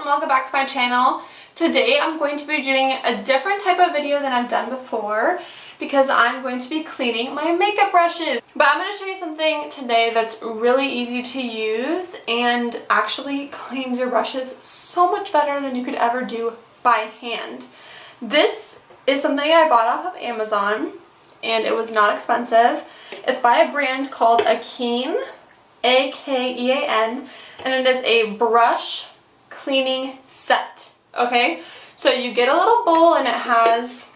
welcome back to my channel. Today I'm going to be doing a different type of video than I've done before because I'm going to be cleaning my makeup brushes. But I'm going to show you something today that's really easy to use and actually cleans your brushes so much better than you could ever do by hand. This is something I bought off of Amazon and it was not expensive. It's by a brand called Akean, A-K-E-A-N, and it is a brush cleaning set. Okay, so you get a little bowl and it has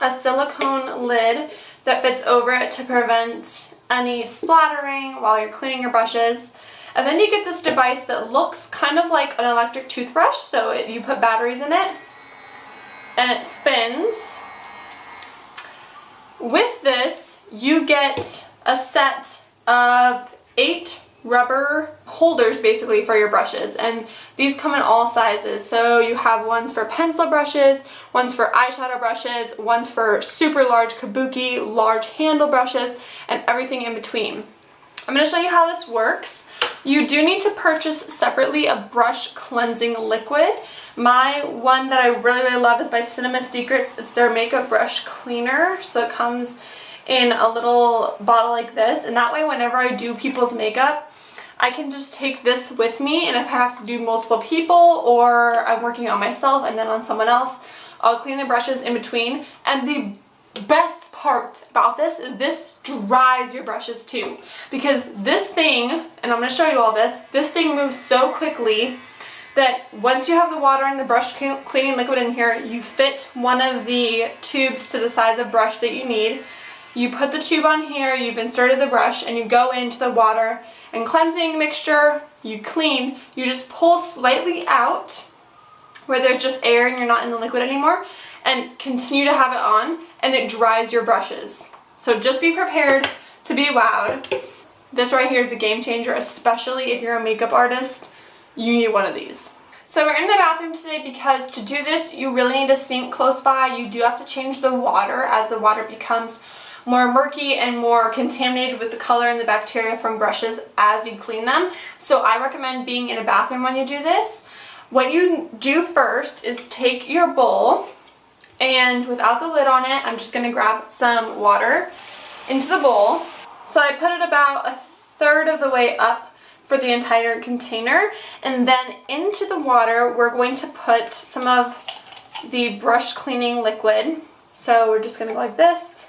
a silicone lid that fits over it to prevent any splattering while you're cleaning your brushes. And then you get this device that looks kind of like an electric toothbrush. So you put batteries in it and it spins. With this, you get a set of 8 rubber holders basically for your brushes, and these come in all sizes. So you have ones for pencil brushes, ones for eyeshadow brushes, ones for super large kabuki, large handle brushes, and everything in between. I'm going to show you how this works. You do need to purchase separately a brush cleansing liquid. My one that I really love is by Cinema Secrets. It's their makeup brush cleaner, so it comes in a little bottle like this, and that way whenever I do people's makeup, I can just take this with me, and if I have to do multiple people or I'm working on myself and then on someone else, I'll clean the brushes in between. And the best part about this is this dries your brushes too, because this thing, and I'm going to show you all this thing moves so quickly that once you have the water and the brush cleaning liquid in here, you fit one of the tubes to the size of brush that you need. You put the tube on here, you've inserted the brush, and you go into the water and cleansing mixture, you clean, you just pull slightly out where there's just air and you're not in the liquid anymore, and continue to have it on, and it dries your brushes. So just be prepared to be wowed. This right here is a game changer, especially if you're a makeup artist. You need one of these. So we're in the bathroom today because to do this, you really need a sink close by. You do have to change the water as the water becomes more murky and more contaminated with the color and the bacteria from brushes as you clean them. So I recommend being in a bathroom when you do this. What you do first is take your bowl, and without the lid on it, I'm just gonna grab some water into the bowl. So I put it about 1/3 of the way up for the entire container, and then into the water we're going to put some of the brush cleaning liquid. So we're just gonna go like this.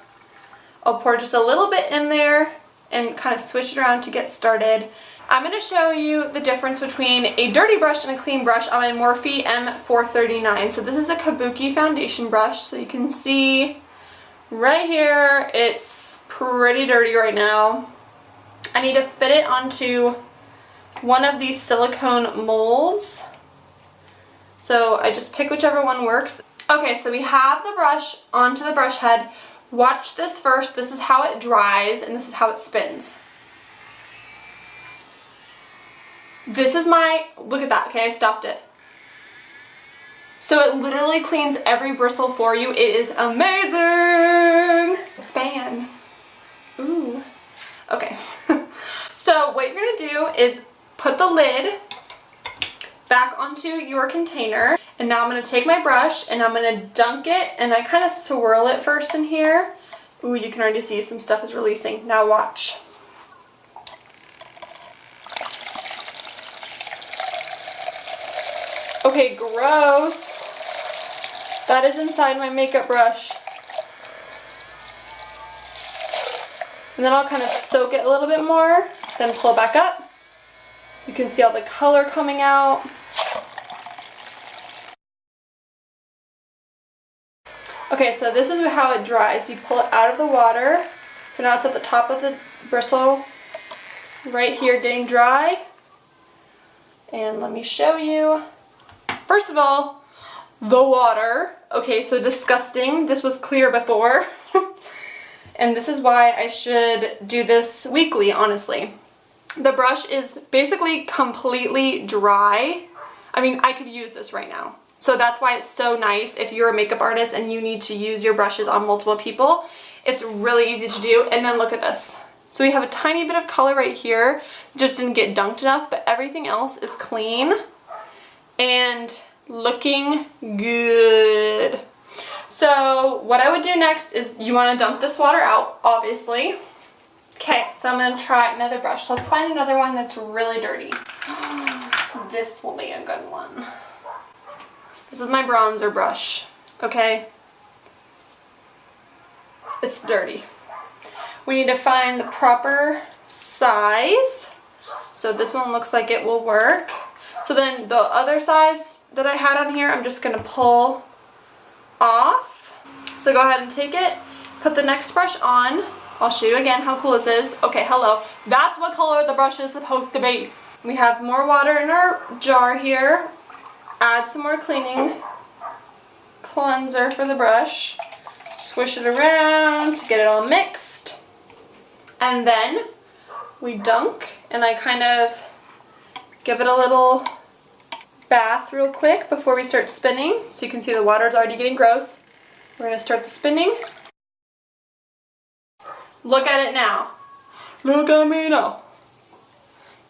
I'll pour just a little bit in there and kind of swish it around to get started. I'm going to show you the difference between a dirty brush and a clean brush on my Morphe M439. So this is a kabuki foundation brush, so you can see right here it's pretty dirty right now. I need to fit it onto one of these silicone molds. So I just pick whichever one works. Okay, so we have the brush onto the brush head. Watch this first. This is how it dries and this is how it spins. This is my, look at that, okay, I stopped it. So it literally cleans every bristle for you. It is amazing. Fan. Ooh. Okay. So what you're gonna do is put the lid back onto your container, and now I'm going to take my brush and I'm going to dunk it, and I kind of swirl it first in here. Ooh, you can already see some stuff is releasing. Now watch. Okay, gross. That is inside my makeup brush. And then I'll kind of soak it a little bit more, then pull it back up. You can see all the color coming out. Okay, so this is how it dries. You pull it out of the water. So now it's at the top of the bristle, right here getting dry. And let me show you. First of all, the water. Okay, so disgusting. This was clear before. And this is why I should do this weekly, honestly. The brush is basically completely dry. I mean, I could use this right now. So that's why it's so nice if you're a makeup artist and you need to use your brushes on multiple people. It's really easy to do. And then look at this. So we have a tiny bit of color right here. Just didn't get dunked enough, but everything else is clean. And and looking good. So what I would do next is you want to dump this water out, obviously. Okay, so I'm going to try another brush. Let's find another one that's really dirty. This will be a good one. This is my bronzer brush, okay? It's dirty. We need to find the proper size. So this one looks like it will work. So then the other size that I had on here, I'm just going to pull off. So go ahead and take it, put the next brush on. I'll show you again how cool this is. Okay, hello. That's what color the brush is supposed to be. We have more water in our jar here. Add some more cleaning cleanser for the brush. Swish it around to get it all mixed. And then we dunk, and I kind of give it a little bath real quick before we start spinning. So you can see the water's already getting gross. We're going to start the spinning. Look at it now. Look at me now.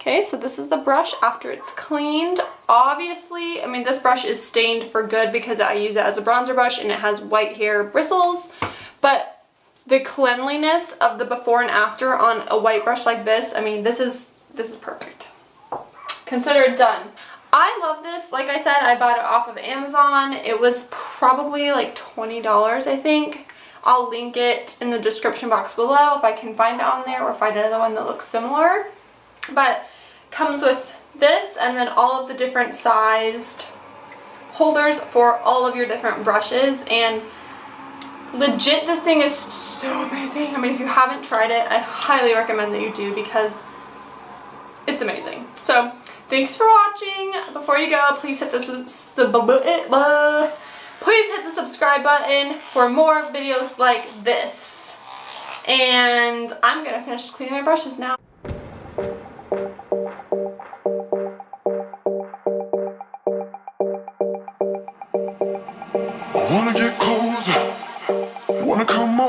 Okay, so this is the brush after it's cleaned. Obviously, I mean, this brush is stained for good because I use it as a bronzer brush and it has white hair bristles. But the cleanliness of the before and after on a white brush like this, I mean, this is perfect. Consider it done. I love this. Like I said, I bought it off of Amazon. It was probably like $20, I think. I'll link it in the description box below if I can find it on there or find another one that looks similar. But comes with this and then all of the different sized holders for all of your different brushes. And legit, this thing is so amazing. I mean, if you haven't tried it, I highly recommend that you do because it's amazing. So thanks for watching. Before you go, please hit the subscribe button for more videos like this. And I'm gonna finish cleaning my brushes now. I wanna get closer, wanna come on.